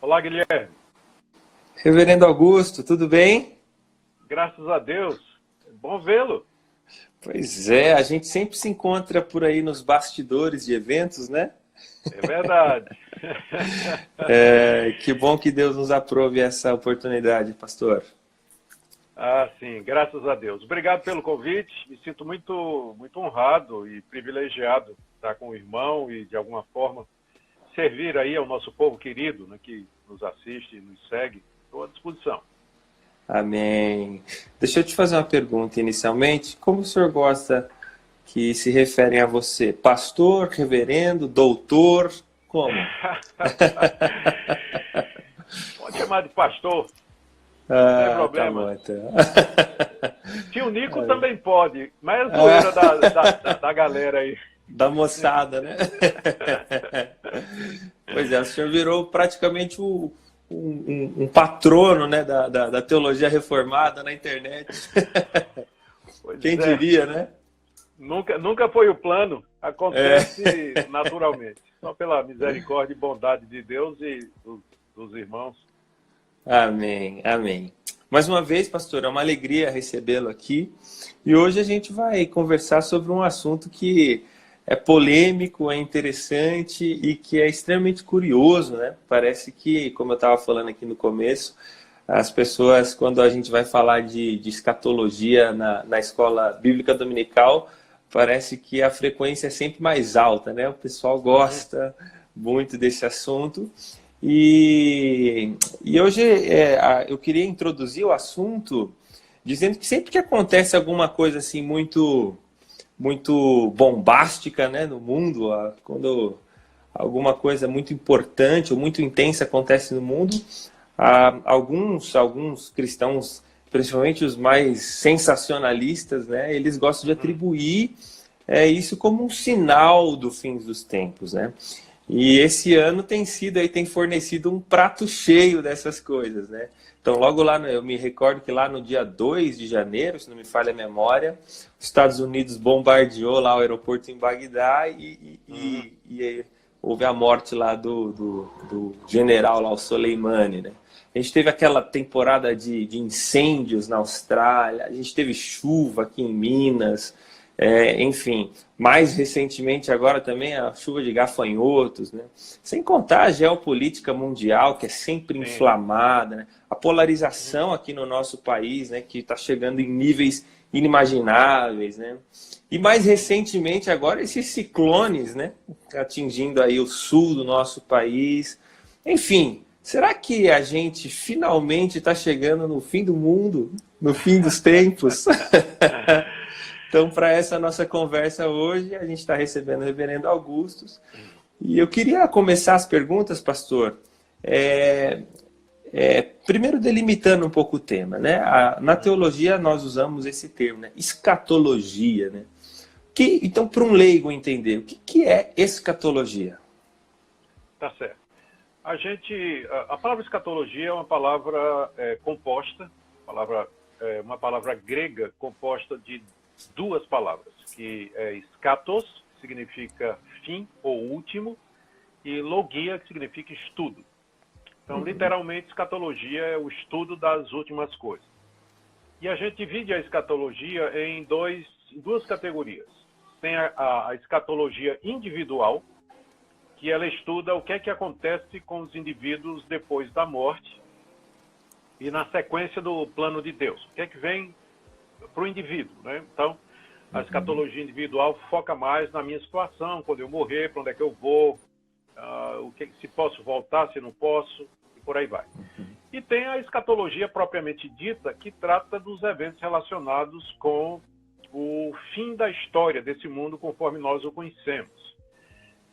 Olá, Guilherme. Reverendo Augusto, tudo bem? Graças a Deus. É bom vê-lo. Pois é, a gente sempre se encontra por aí nos bastidores de eventos, né? É verdade. Que bom que Deus nos aprove essa oportunidade, pastor. Ah, sim, graças a Deus. Obrigado pelo convite. Me sinto muito honrado e privilegiado de estar com o irmão e, de alguma forma, servir aí ao nosso povo querido, né, que nos assiste e nos segue. Estou à disposição. Amém. Deixa eu te fazer uma pergunta inicialmente. Como o senhor gosta que se referem a você? Pastor, reverendo, doutor? Como? Pode chamar de pastor, não tem Ah, tá bom problema. então. Tio Nico também pode, mas é zoeira da galera aí. Da moçada, né? Pois é, o senhor virou praticamente um patrono, né, da teologia reformada na internet. Pois Quem é. diria, né? Nunca foi o plano, É. acontece naturalmente. Só pela misericórdia e bondade de Deus e dos irmãos. Amém, amém. Mais uma vez, pastor, é uma alegria recebê-lo aqui. E hoje a gente vai conversar sobre um assunto que é polêmico, é interessante e que é extremamente curioso, né? Parece que, como eu estava falando aqui no começo, as pessoas, quando a gente vai falar de escatologia na escola bíblica dominical, parece que a frequência é sempre mais alta, né? O pessoal Uhum. gosta muito desse assunto. E hoje eu queria introduzir o assunto dizendo que sempre que acontece alguma coisa assim muito bombástica, né, no mundo, quando alguma coisa muito importante ou muito intensa acontece no mundo, alguns cristãos, principalmente os mais sensacionalistas, né, eles gostam de Uhum. atribuir isso como um sinal do fim dos tempos, né? E esse ano tem fornecido um prato cheio dessas coisas, né? Então, logo lá, eu me recordo que lá no dia 2 de janeiro, se não me falha a memória, os Estados Unidos bombardeou lá o aeroporto em Bagdá Uhum. e houve a morte lá do general lá, o Soleimani, né? A gente teve aquela temporada de incêndios na Austrália, a gente teve chuva aqui em Minas, enfim, mais recentemente agora também a chuva de gafanhotos, né? Sem contar a geopolítica mundial, que é sempre Sim. inflamada, né? A Uhum. polarização aqui no nosso país, né, que está chegando em níveis inimagináveis, né? E mais recentemente agora esses ciclones, né, atingindo aí o sul do nosso país. Enfim, será que a gente finalmente está chegando no fim do mundo, no fim dos tempos? Então, para essa nossa conversa hoje, a gente está recebendo o reverendo Augustus. E eu queria começar as perguntas, pastor, é, primeiro delimitando um pouco o tema, né? Na teologia nós usamos esse termo, né? Escatologia, né? Então, para um leigo entender, o que é escatologia? Tá certo. A palavra escatologia é uma palavra composta, uma palavra grega composta de duas palavras, que é eschatos, que significa fim ou último, e logia, que significa estudo. Então, literalmente, escatologia é o estudo das últimas coisas. E a gente divide a escatologia em duas categorias. Tem a escatologia individual, que ela estuda o que é que acontece com os indivíduos depois da morte e na sequência do plano de Deus. O que é que vem para o indivíduo, né? Então, a escatologia individual foca mais na minha situação, quando eu morrer, para onde é que eu vou, se posso voltar, se não posso, e por aí vai. E tem a escatologia propriamente dita, que trata dos eventos relacionados com o fim da história desse mundo conforme nós o conhecemos.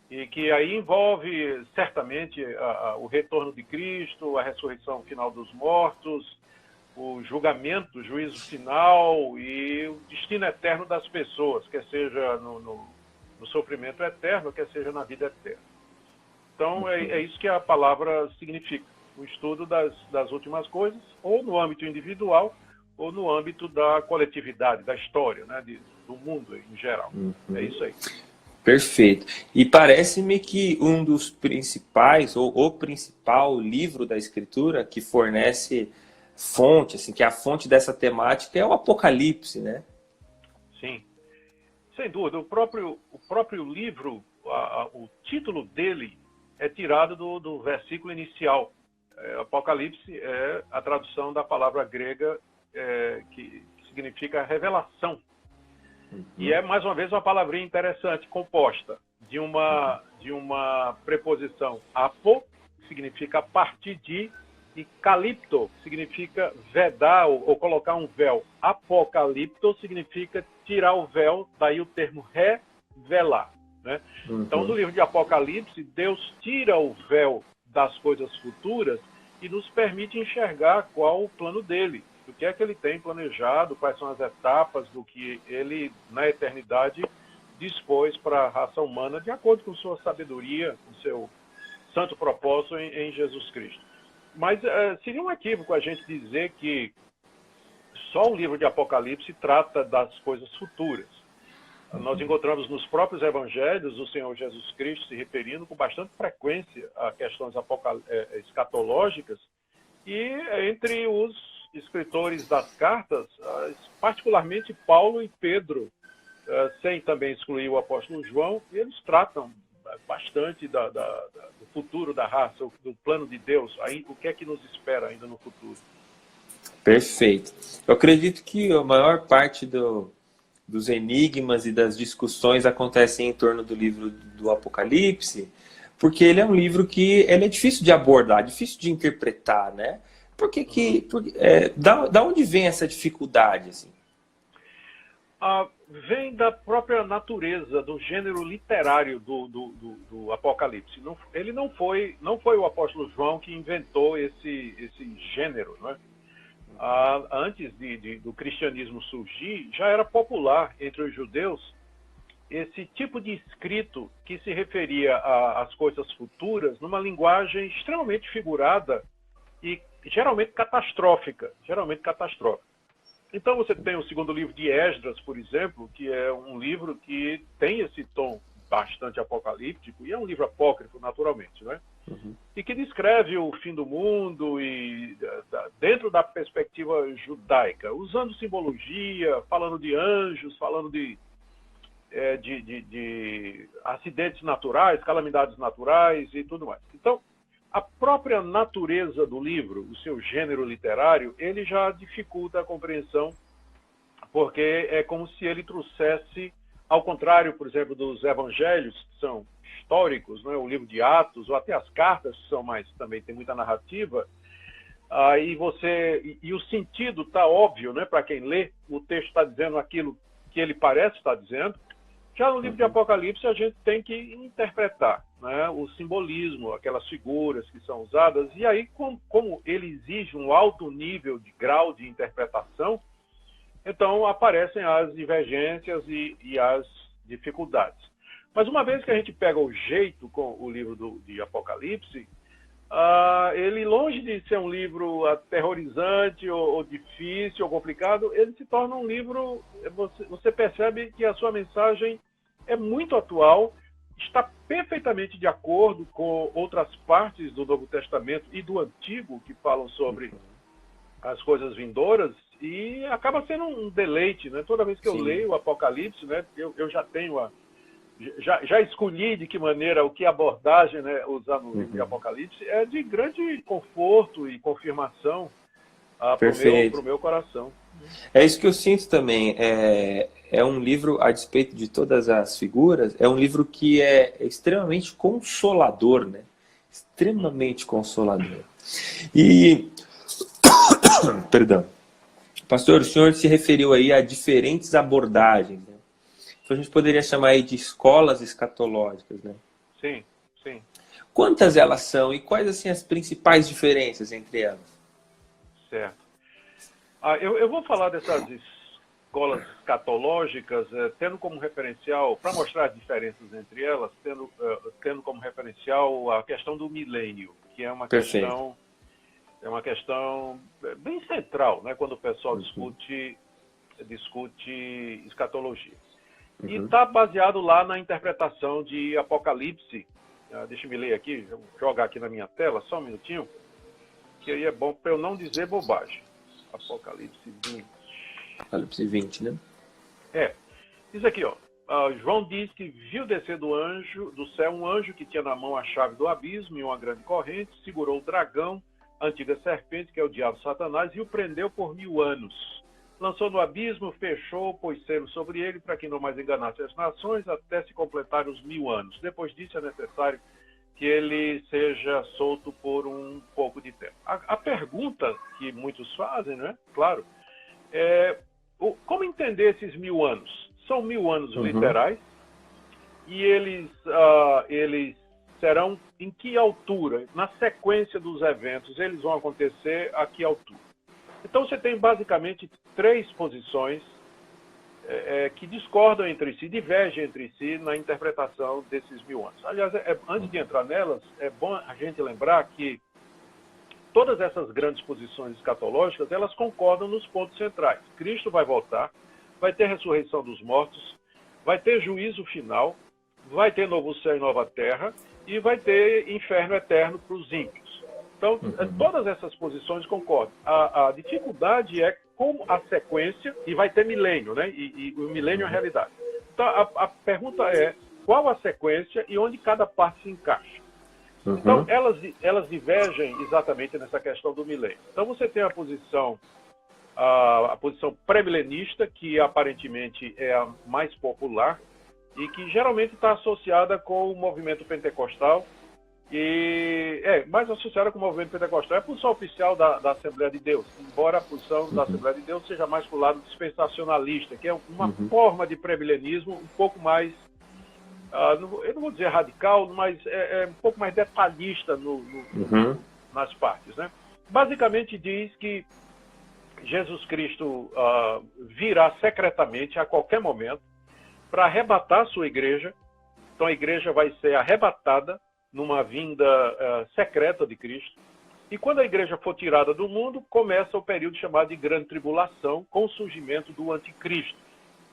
E que aí envolve, certamente, o retorno de Cristo, a ressurreição final dos mortos, o julgamento, o juízo final e o destino eterno das pessoas, quer seja no sofrimento eterno, quer seja na vida eterna. Então, é isso que a palavra significa, o estudo das últimas coisas, ou no âmbito individual, ou no âmbito da coletividade, da história, né, do mundo em geral. É isso aí. Perfeito. E parece-me que um dos principais, ou o principal livro da Escritura que fornece fonte, assim, que é a fonte dessa temática é o Apocalipse, né? Sim, sem dúvida. O próprio livro, o título dele é tirado do versículo inicial. Apocalipse é a tradução da palavra grega que significa revelação. E é, mais uma vez, uma palavrinha interessante, composta de uma preposição apo, que significa a partir de, e calipto, que significa vedar ou colocar um véu. Apocalipto significa tirar o véu, daí o termo revelar. Né? Então, no livro de Apocalipse, Deus tira o véu das coisas futuras e nos permite enxergar qual o plano dele. O que é que ele tem planejado, quais são as etapas do que ele, na eternidade, dispôs para a raça humana, de acordo com sua sabedoria, com seu santo propósito em Jesus Cristo. Mas seria um equívoco a gente dizer que só o livro de Apocalipse trata das coisas futuras. Nós encontramos nos próprios evangelhos o Senhor Jesus Cristo se referindo com bastante frequência a questões escatológicas, e entre os escritores das cartas, particularmente Paulo e Pedro, sem também excluir o apóstolo João, eles tratam bastante do futuro da raça, do plano de Deus, o que é que nos espera ainda no futuro. Perfeito. Eu acredito que a maior parte dos enigmas e das discussões acontecem em torno do livro do Apocalipse, porque ele é um livro que ele é difícil de abordar, difícil de interpretar, né? Da onde vem essa dificuldade? Assim? Vem da própria natureza, do gênero literário do Apocalipse. Ele não foi o apóstolo João que inventou esse gênero, não é? Antes do cristianismo surgir, já era popular entre os judeus esse tipo de escrito que se referia às coisas futuras numa linguagem extremamente figurada e geralmente catastrófica. Então você tem o segundo livro de Esdras, por exemplo, que é um livro que tem esse tom bastante apocalíptico, e é um livro apócrifo, naturalmente, né? E que descreve o fim do mundo e dentro da perspectiva judaica, usando simbologia, falando de anjos, falando de acidentes naturais, calamidades naturais e tudo mais. Então, a própria natureza do livro, o seu gênero literário, ele já dificulta a compreensão, porque é como se ele trouxesse, ao contrário, por exemplo, dos evangelhos, que são históricos, né, o livro de Atos, ou até as cartas, que são mais, também tem muita narrativa, e o sentido está óbvio, né, para quem lê, o texto está dizendo aquilo que ele parece estar dizendo. Já no livro de Apocalipse, a gente tem que interpretar, né, o simbolismo, aquelas figuras que são usadas, e aí, como ele exige um alto nível de grau de interpretação, então aparecem as divergências e as dificuldades. Mas uma vez que a gente pega o jeito com o livro de Apocalipse, ele, longe de ser um livro aterrorizante ou difícil ou complicado, ele se torna um livro, você percebe que a sua mensagem é muito atual, está perfeitamente de acordo com outras partes do Novo Testamento e do Antigo que falam sobre as coisas vindouras, e acaba sendo um deleite, né? Toda vez que eu leio o Apocalipse, né, eu já tenho já escolhi de que maneira, que abordagem, né, usar no livro de Apocalipse, é de grande conforto e confirmação para o meu coração. É isso que eu sinto também. É um livro, a despeito de todas as figuras, é um livro que é extremamente consolador, né? Extremamente consolador. E, perdão, pastor, o senhor se referiu aí a diferentes abordagens, né? Então a gente poderia chamar aí de escolas escatológicas, né? Sim, sim. Quantas elas são e quais assim as principais diferenças entre elas? Certo. Eu vou falar dessas escolas escatológicas, tendo como referencial, para mostrar as diferenças entre elas, tendo como referencial a questão do milênio, que é uma questão bem central, né, quando o pessoal discute escatologia. E está baseado lá na interpretação de Apocalipse. Deixa eu me ler aqui, vou jogar aqui na minha tela, só um minutinho, que aí é bom para eu não dizer bobagem. Apocalipse 20. Apocalipse 20, né? Diz aqui, ó. João diz que viu descer do céu um anjo que tinha na mão a chave do abismo e uma grande corrente, segurou o dragão, a antiga serpente, que é o diabo Satanás, e o prendeu por 1000 anos. Lançou no abismo, fechou, pôs selo sobre ele, para que não mais enganasse as nações, até se completar os 1000 anos. Depois disso é necessário que ele seja solto por um pouco de tempo. A pergunta que muitos fazem, né? Claro, como entender esses 1000 anos? São 1000 anos literais, e eles serão em que altura? Na sequência dos eventos, eles vão acontecer a que altura? Então você tem basicamente 3 posições que discordam entre si, divergem entre si na interpretação desses 1000 anos. Aliás, antes de entrar nelas, é bom a gente lembrar que todas essas grandes posições escatológicas, elas concordam nos pontos centrais. Cristo vai voltar, vai ter ressurreição dos mortos, vai ter juízo final, vai ter novo céu e nova terra, e vai ter inferno eterno para os ímpios. Então, todas essas posições concordam. A dificuldade é como a sequência, e vai ter milênio, né? E o milênio é a realidade. Então, a pergunta é, qual a sequência e onde cada parte se encaixa? Então, elas divergem exatamente nessa questão do milênio. Então, você tem a posição pré-milenista, que aparentemente é a mais popular, e que geralmente está associada com o movimento pentecostal, e mais associada com o movimento pentecostal. É a posição oficial da Assembleia de Deus, embora a posição da Assembleia de Deus seja mais para o lado dispensacionalista, que é uma forma de pré-milenismo um pouco mais, eu não vou dizer radical, mas é um pouco mais detalhista nas partes, né? Basicamente diz que Jesus Cristo virá secretamente a qualquer momento para arrebatar a sua igreja. Então a igreja vai ser arrebatada numa vinda secreta de Cristo. E quando a igreja for tirada do mundo, começa o período chamado de Grande Tribulação, com o surgimento do Anticristo,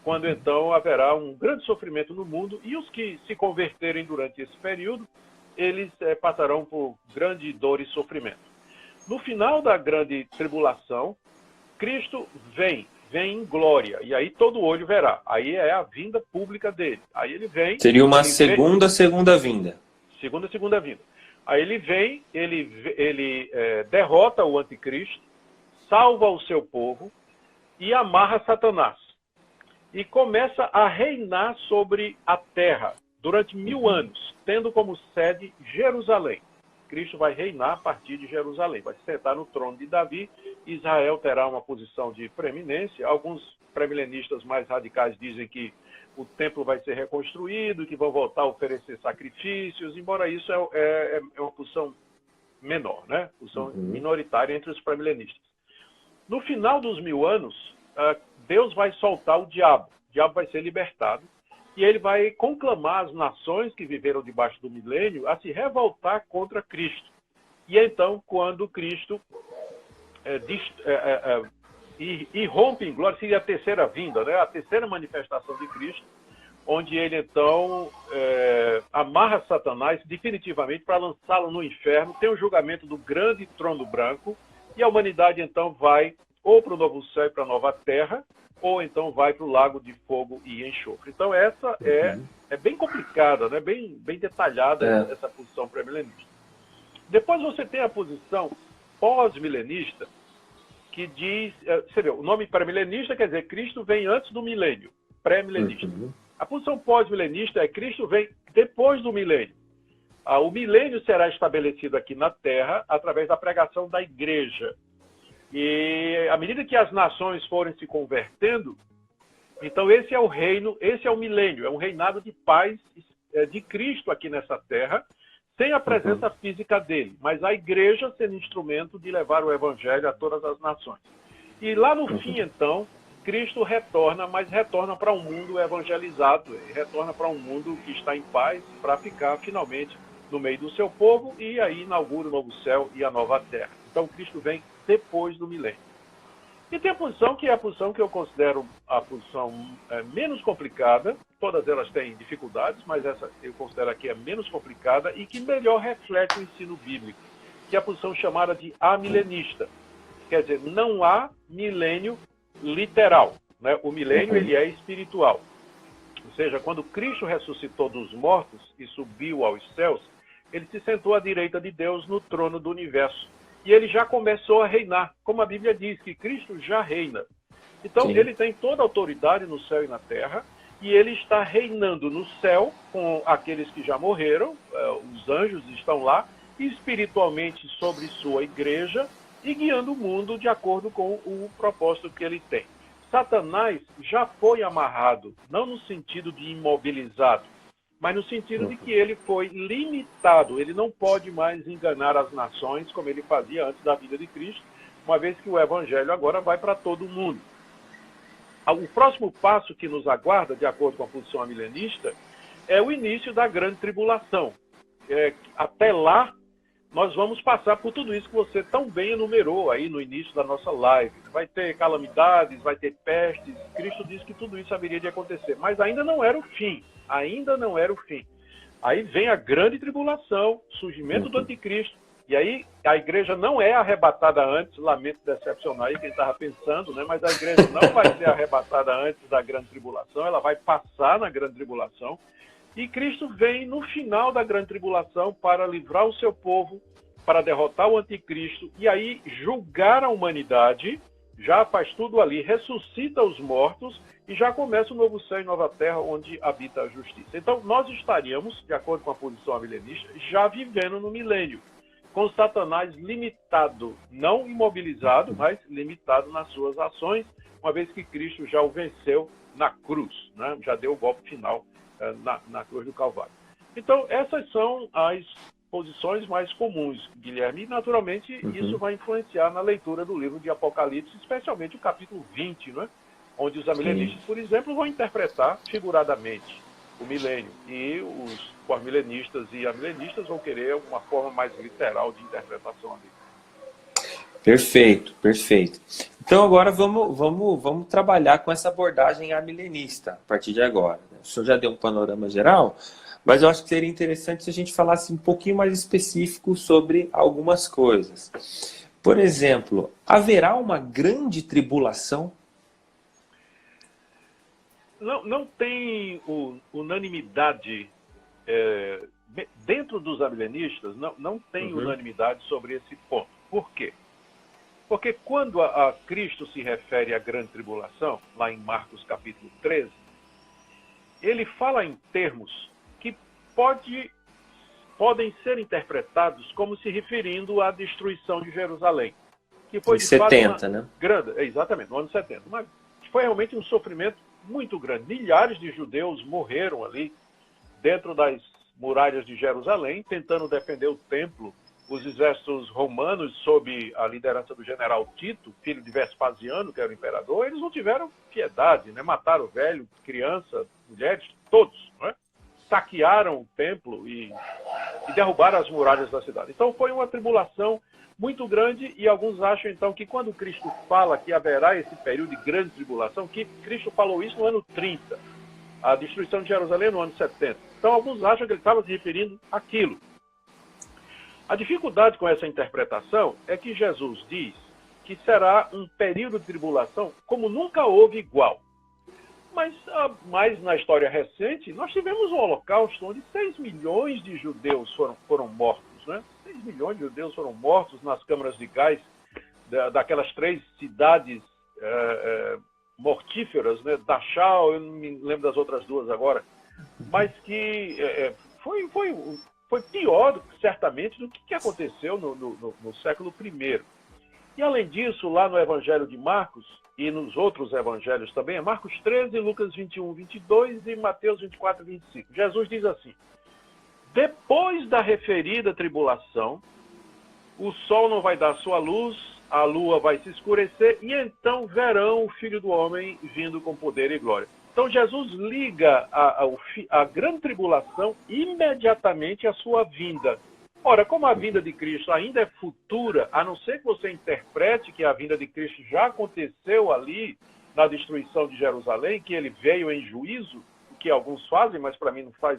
quando então haverá um grande sofrimento no mundo, e os que se converterem durante esse período, eles passarão por grande dor e sofrimento. No final da Grande Tribulação, Cristo vem em glória, e aí todo olho verá. Aí é a vinda pública dele. Aí ele vem... Seria uma segunda vinda. Segunda vinda. Aí ele vem, ele derrota o anticristo, salva o seu povo e amarra Satanás. E começa a reinar sobre a terra durante 1000 anos, tendo como sede Jerusalém. Cristo vai reinar a partir de Jerusalém, vai se sentar no trono de Davi. Israel terá uma posição de preeminência. Alguns pré-milenistas mais radicais dizem que o templo vai ser reconstruído, que vão voltar a oferecer sacrifícios, embora isso é uma posição menor, né? Posição minoritária entre os pré-milenistas. No final dos 1000 anos, Deus vai soltar o diabo vai ser libertado, e ele vai conclamar as nações que viveram debaixo do milênio a se revoltar contra Cristo. E é então, quando Cristo irrompe em glória, seria a terceira vinda, né? A terceira manifestação de Cristo, onde ele então amarra Satanás definitivamente para lançá-lo no inferno, tem o julgamento do grande trono branco, e a humanidade então vai ou para o novo céu e para a nova terra, ou então vai para o lago de fogo e enxofre. Então essa é bem complicada, né? Bem detalhada essa posição pré-milenista. Depois você tem a posição pós-milenista, que diz, você vê, o nome pré-milenista quer dizer Cristo vem antes do milênio, pré-milenista. A posição pós-milenista é Cristo vem depois do milênio. O milênio será estabelecido aqui na Terra através da pregação da igreja. E à medida que as nações forem se convertendo, então esse é o reino, esse é o milênio, é um reinado de paz de Cristo aqui nessa terra, sem a presença física dele, mas a igreja sendo instrumento de levar o evangelho a todas as nações. E lá no fim, então, Cristo retorna, mas retorna para um mundo evangelizado, retorna para um mundo que está em paz, para ficar finalmente no meio do seu povo, e aí inaugura o novo céu e a nova terra. Então Cristo vem depois do milênio. E tem a posição que é a posição que eu considero a posição menos complicada, todas elas têm dificuldades, mas essa eu considero aqui a menos complicada e que melhor reflete o ensino bíblico, que é a posição chamada de amilenista. Quer dizer, não há milênio literal, né? O milênio ele é espiritual. Ou seja, quando Cristo ressuscitou dos mortos e subiu aos céus, ele se sentou à direita de Deus no trono do universo. E ele já começou a reinar, como a Bíblia diz, que Cristo já reina. Então, Sim. ele tem toda a autoridade no céu e na terra, e ele está reinando no céu com aqueles que já morreram, os anjos estão lá, espiritualmente sobre sua igreja, e guiando o mundo de acordo com o propósito que ele tem. Satanás já foi amarrado, não no sentido de imobilizado, mas no sentido de que ele foi limitado. Ele não pode mais enganar as nações como ele fazia antes da vinda de Cristo, uma vez que o evangelho agora vai para todo mundo. O próximo passo que nos aguarda, de acordo com a posição amilenista, é o início da grande tribulação. Até lá, nós vamos passar por tudo isso que você tão bem enumerou aí no início da nossa live. Vai ter calamidades, vai ter pestes. Cristo disse que tudo isso haveria de acontecer, mas ainda não era o fim. Ainda não era o fim. Aí vem a grande tribulação, surgimento do anticristo, e aí a igreja não é arrebatada antes, lamento decepcionar aí quem estava pensando, né? Mas a igreja não vai ser arrebatada antes da grande tribulação, ela vai passar na grande tribulação, e Cristo vem no final da grande tribulação para livrar o seu povo, para derrotar o anticristo, e aí julgar a humanidade, já faz tudo ali, ressuscita os mortos, e já começa o novo céu e nova terra, onde habita a justiça. Então, nós estaríamos, de acordo com a posição amilenista, já vivendo no milênio, com Satanás limitado, não imobilizado, mas limitado nas suas ações, uma vez que Cristo já o venceu na cruz, né? Já deu o golpe final na cruz do Calvário. Então, essas são as posições mais comuns, Guilherme, e naturalmente isso vai influenciar na leitura do livro de Apocalipse, especialmente o capítulo 20, né? Onde os amilenistas, por exemplo, vão interpretar figuradamente o milênio, e os pós-milenistas e amilenistas vão querer uma forma mais literal de interpretação ali. Perfeito, perfeito. Então agora vamos trabalhar com essa abordagem amilenista a partir de agora. O senhor já deu um panorama geral, mas eu acho que seria interessante se a gente falasse um pouquinho mais específico sobre algumas coisas. Por exemplo, haverá uma grande tribulação? Não tem unanimidade dentro dos amilenistas, não tem unanimidade sobre esse ponto. Por quê? Porque quando a Cristo se refere à grande tribulação, lá em Marcos capítulo 13, ele fala em termos que podem ser interpretados como se referindo à destruição de Jerusalém. Que foi de 70, fato né? Grande, exatamente, no ano 70. Mas foi realmente um sofrimento muito grande. Milhares de judeus morreram ali dentro das muralhas de Jerusalém, tentando defender o templo. Os exércitos romanos, sob a liderança do general Tito, filho de Vespasiano, que era o imperador, eles não tiveram piedade, né? Mataram velho, criança, mulheres, todos, né? Saquearam o templo e derrubaram as muralhas da cidade. Então foi uma tribulação muito grande, e alguns acham então que quando Cristo fala que haverá esse período de grande tribulação, que Cristo falou isso no ano 30, a destruição de Jerusalém no ano 70. Então alguns acham que ele estava se referindo àquilo. A dificuldade com essa interpretação é que Jesus diz que será um período de tribulação como nunca houve igual. Mas na história recente, nós tivemos um holocausto onde 6 milhões de judeus foram mortos, né? 6 milhões de judeus foram mortos nas câmaras de gás daquelas 3 cidades mortíferas, né? Dachau, eu não me lembro das outras 2 agora, mas que foi pior, certamente, do que aconteceu no século I. E, além disso, lá no Evangelho de Marcos, e nos outros evangelhos também, é Marcos 13, Lucas 21, 22 e Mateus 24, 25. Jesus diz assim: depois da referida tribulação, o sol não vai dar sua luz, a lua vai se escurecer, e então verão o Filho do Homem vindo com poder e glória. Então Jesus liga a grande tribulação imediatamente à sua vinda. Ora, como a vinda de Cristo ainda é futura, a não ser que você interprete que a vinda de Cristo já aconteceu ali na destruição de Jerusalém, que ele veio em juízo, que alguns fazem, mas para mim não faz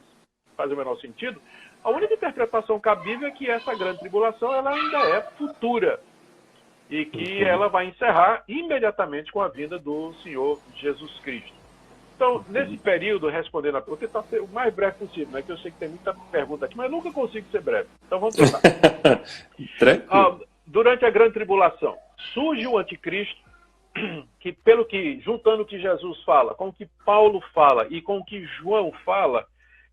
o menor sentido, a única interpretação cabível é que essa grande tribulação ela ainda é futura e que ela vai encerrar imediatamente com a vinda do Senhor Jesus Cristo. Então, nesse período, respondendo a pergunta, tentar ser o mais breve possível, né? Que eu sei que tem muita pergunta aqui, mas eu nunca consigo ser breve. Então, vamos tentar. Durante a grande tribulação, surge o anticristo, que pelo que, juntando o que Jesus fala, com o que Paulo fala e com o que João fala,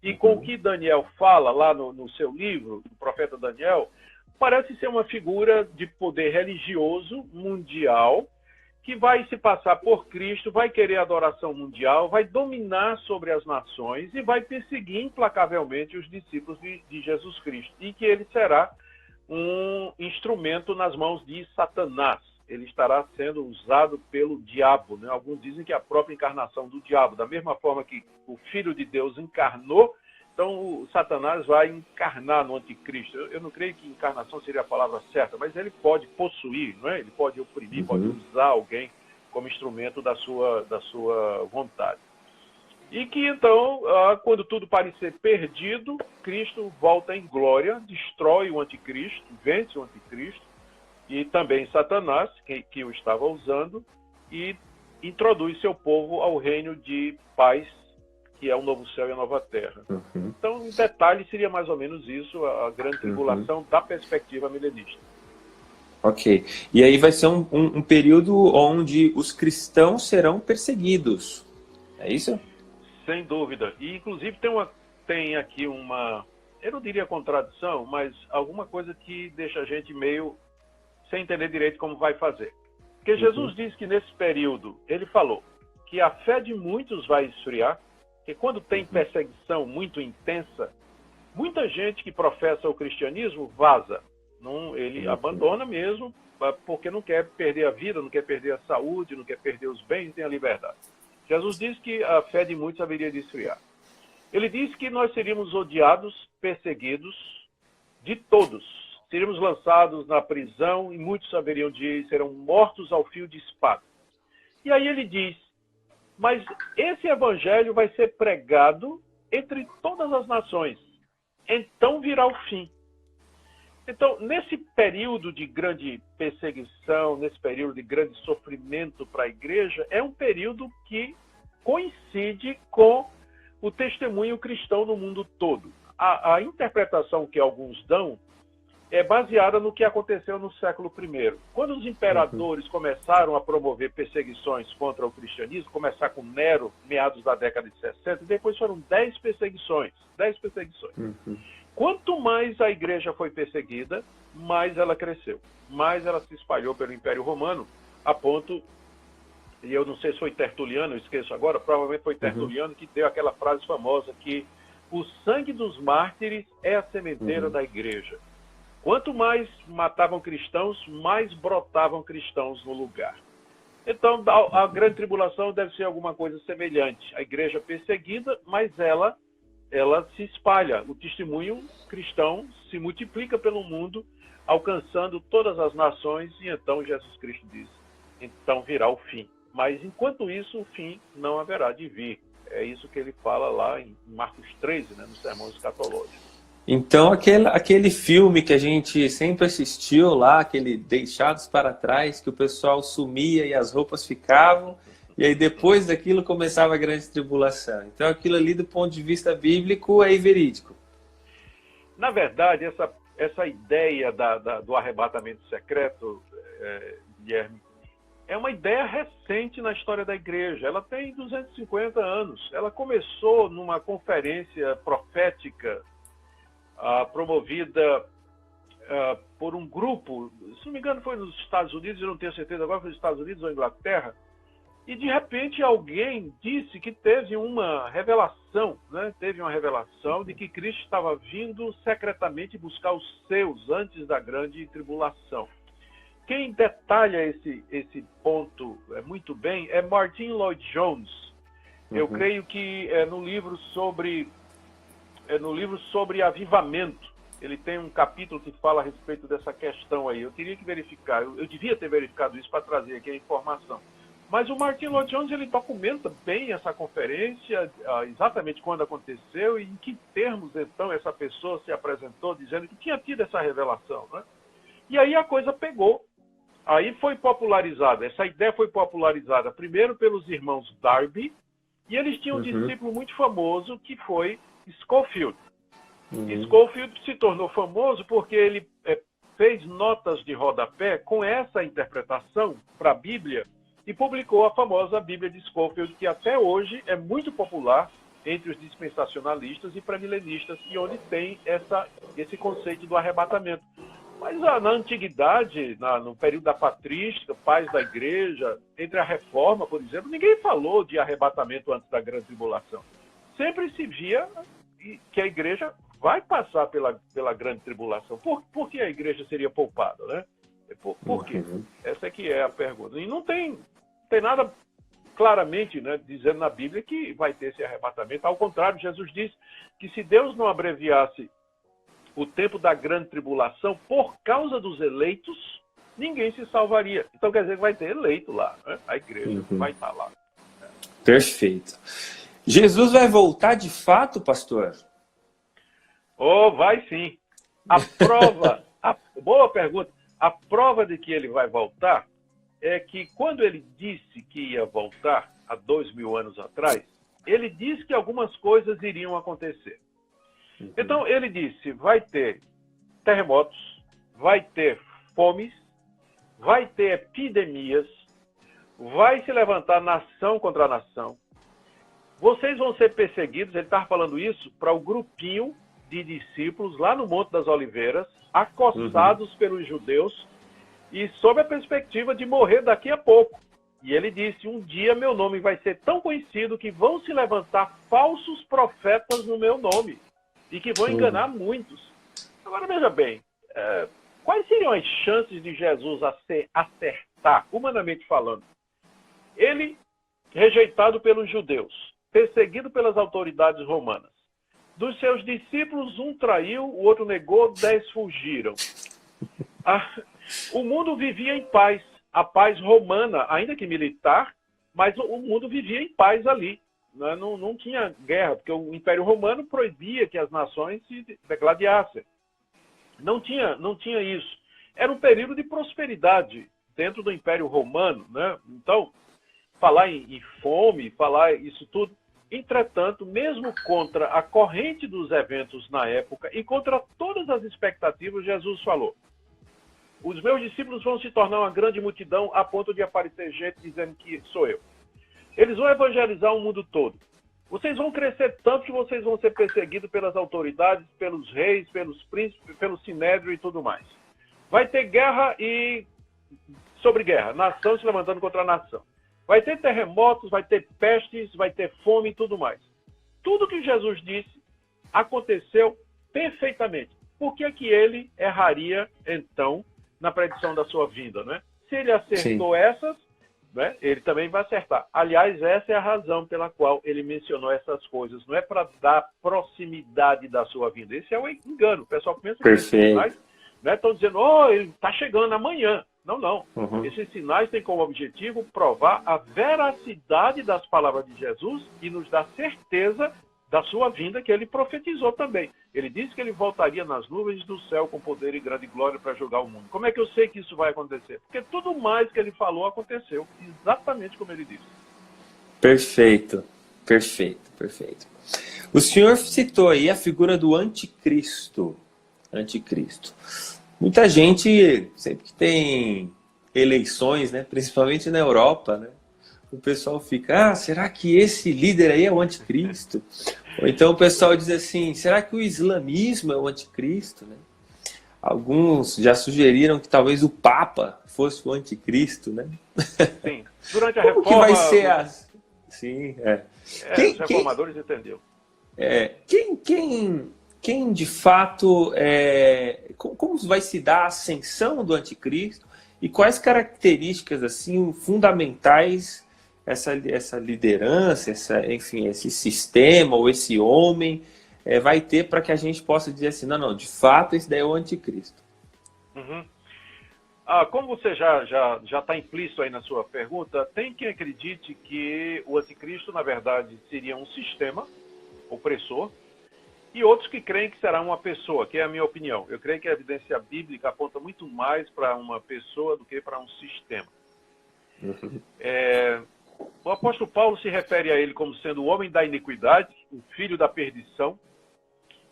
e com o que Daniel fala lá no seu livro, o profeta Daniel, parece ser uma figura de poder religioso mundial, que vai se passar por Cristo, vai querer adoração mundial, vai dominar sobre as nações e vai perseguir implacavelmente os discípulos de Jesus Cristo. E que ele será um instrumento nas mãos de Satanás. Ele estará sendo usado pelo diabo, né? Alguns dizem que é a própria encarnação do diabo. Da mesma forma que o Filho de Deus encarnou, então o Satanás vai encarnar no anticristo. Eu não creio que encarnação seria a palavra certa, mas ele pode possuir, não é? Ele pode oprimir, pode usar alguém como instrumento da sua vontade. E que então, quando tudo parecer perdido, Cristo volta em glória, destrói o anticristo, vence o anticristo, e também Satanás, que o estava usando, e introduz seu povo ao reino de paz, que é o novo céu e a nova terra. Então, em detalhe, seria mais ou menos isso, a grande tribulação da perspectiva milenista. Ok. E aí vai ser um período onde os cristãos serão perseguidos. É isso? Sem dúvida. E, inclusive, tem aqui uma, eu não diria contradição, mas alguma coisa que deixa a gente meio sem entender direito como vai fazer. Porque Jesus diz que nesse período, ele falou que a fé de muitos vai esfriar, que quando tem perseguição muito intensa, muita gente que professa o cristianismo vaza. Ele abandona mesmo, porque não quer perder a vida, não quer perder a saúde, não quer perder os bens, tem a liberdade. Jesus diz que a fé de muitos haveria de esfriar. Ele diz que nós seríamos odiados, perseguidos de todos. Seríamos lançados na prisão e muitos serão mortos ao fio de espada. E aí ele diz, mas esse evangelho vai ser pregado entre todas as nações. Então virá o fim. Então, nesse período de grande perseguição, nesse período de grande sofrimento para a igreja, é um período que coincide com o testemunho cristão no mundo todo. A interpretação que alguns dão é baseada no que aconteceu no século I. Quando os imperadores começaram a promover perseguições contra o cristianismo, começar com Nero, meados da década de 60, e depois foram 10 perseguições. 10 perseguições. Quanto mais a igreja foi perseguida, mais ela cresceu. Mais ela se espalhou pelo Império Romano, a ponto, e eu não sei se foi Tertuliano, eu esqueço agora, provavelmente foi Tertuliano que deu aquela frase famosa que o sangue dos mártires é a sementeira da igreja. Quanto mais matavam cristãos, mais brotavam cristãos no lugar. Então, a grande tribulação deve ser alguma coisa semelhante. A igreja perseguida, mas ela se espalha. O testemunho cristão se multiplica pelo mundo, alcançando todas as nações, e então Jesus Cristo diz, então virá o fim. Mas, enquanto isso, o fim não haverá de vir. É isso que ele fala lá em Marcos 13, né, no Sermão Escatológico. Então, aquele filme que a gente sempre assistiu lá, aquele Deixados para Trás, que o pessoal sumia e as roupas ficavam, e aí depois daquilo começava a grande tribulação. Então, aquilo ali, do ponto de vista bíblico, é verídico. Na verdade, essa ideia do arrebatamento secreto, Guilherme, é uma ideia recente na história da igreja. Ela tem 250 anos. Ela começou numa conferência profética promovida por um grupo, se não me engano foi nos Estados Unidos, eu não tenho certeza agora, foi nos Estados Unidos ou Inglaterra, e de repente alguém disse que teve uma revelação, né? Teve uma revelação de que Cristo estava vindo secretamente buscar os seus antes da grande tribulação. Quem detalha esse ponto muito bem é Martin Lloyd-Jones. Eu creio que no livro sobre avivamento, ele tem um capítulo que fala a respeito dessa questão aí. Eu teria que verificar, eu devia ter verificado isso para trazer aqui a informação. Mas o Martin Lloyd Jones, ele documenta bem essa conferência, exatamente quando aconteceu e em que termos, então, essa pessoa se apresentou dizendo que tinha tido essa revelação, né? E aí a coisa pegou. Aí foi popularizada, essa ideia foi popularizada primeiro pelos irmãos Darby, e eles tinham um discípulo muito famoso que foi Scofield. Scofield se tornou famoso porque ele fez notas de rodapé com essa interpretação para a Bíblia e publicou a famosa Bíblia de Scofield, que até hoje é muito popular entre os dispensacionalistas e premilenistas, e onde tem esse conceito do arrebatamento. Mas na antiguidade, no período da patrística, pais da igreja, entre a reforma, por exemplo, ninguém falou de arrebatamento antes da grande tribulação. Sempre se via que a igreja vai passar pela grande tribulação. Por que a igreja seria poupada, né? Por quê? Essa é que é a pergunta. E não tem nada claramente, né, dizendo na Bíblia que vai ter esse arrebatamento. Ao contrário, Jesus disse que se Deus não abreviasse o tempo da grande tribulação, por causa dos eleitos, ninguém se salvaria. Então quer dizer que vai ter eleito lá, né? A igreja vai estar lá. Perfeito. Jesus vai voltar de fato, pastor? Oh, vai sim. A prova, boa pergunta, a prova de que ele vai voltar é que quando ele disse que ia voltar, há 2000 anos atrás, ele disse que algumas coisas iriam acontecer. Então, ele disse, vai ter terremotos, vai ter fomes, vai ter epidemias, vai se levantar nação contra nação. Vocês vão ser perseguidos, ele estava falando isso para o grupinho de discípulos lá no Monte das Oliveiras, acossados pelos judeus e sob a perspectiva de morrer daqui a pouco. E ele disse, um dia meu nome vai ser tão conhecido que vão se levantar falsos profetas no meu nome e que vão enganar muitos. Agora, veja bem, quais seriam as chances de Jesus acertar, humanamente falando? Ele, rejeitado pelos judeus, perseguido pelas autoridades romanas. Dos seus discípulos, um traiu, o outro negou, 10 fugiram. O mundo vivia em paz. A paz romana, ainda que militar, mas o mundo vivia em paz ali. Não tinha guerra, porque o Império Romano proibia que as nações se degladiassem. Não tinha isso. Era um período de prosperidade dentro do Império Romano, né? Então, falar em fome, falar isso tudo. Entretanto, mesmo contra a corrente dos eventos na época e contra todas as expectativas, Jesus falou: os meus discípulos vão se tornar uma grande multidão a ponto de aparecer gente dizendo que sou eu. Eles vão evangelizar o mundo todo. Vocês vão crescer tanto que vocês vão ser perseguidos pelas autoridades, pelos reis, pelos príncipes, pelo sinédrio e tudo mais. Vai ter guerra e sobre guerra, nação se levantando contra a nação. Vai ter terremotos, vai ter pestes, vai ter fome e tudo mais. Tudo que Jesus disse aconteceu perfeitamente. Por que que ele erraria, então, na predição da sua vinda, né? Se ele acertou essas, né, ele também vai acertar. Aliás, essa é a razão pela qual ele mencionou essas coisas. Não é para dar proximidade da sua vinda. Esse é o engano. O pessoal pensa que esses sinais, né, estão dizendo, ele está chegando amanhã. Não. Esses sinais têm como objetivo provar a veracidade das palavras de Jesus e nos dar certeza da sua vinda, que ele profetizou também. Ele disse que ele voltaria nas nuvens do céu com poder e grande glória para julgar o mundo. Como é que eu sei que isso vai acontecer? Porque tudo mais que ele falou aconteceu, exatamente como ele disse. Perfeito. O senhor citou aí a figura do anticristo. Muita gente, sempre que tem eleições, né, principalmente na Europa, né, o pessoal fica, será que esse líder aí é o anticristo? Ou então o pessoal diz assim, será que o islamismo é o anticristo? Né? Alguns já sugeriram que talvez o Papa fosse o anticristo, né? Sim. Durante a reforma... que vai ser a... Sim, os reformadores entenderam. Quem de fato... Como vai se dar a ascensão do anticristo? E quais características assim fundamentais essa liderança, esse sistema ou esse homem vai ter para que a gente possa dizer assim, não, de fato esse daí é o anticristo? Como você já está implícito aí na sua pergunta, tem quem acredite que o anticristo, na verdade, seria um sistema opressor, e outros que creem que será uma pessoa, que é a minha opinião. Eu creio que a evidência bíblica aponta muito mais para uma pessoa do que para um sistema. O apóstolo Paulo se refere a ele como sendo o homem da iniquidade, o filho da perdição.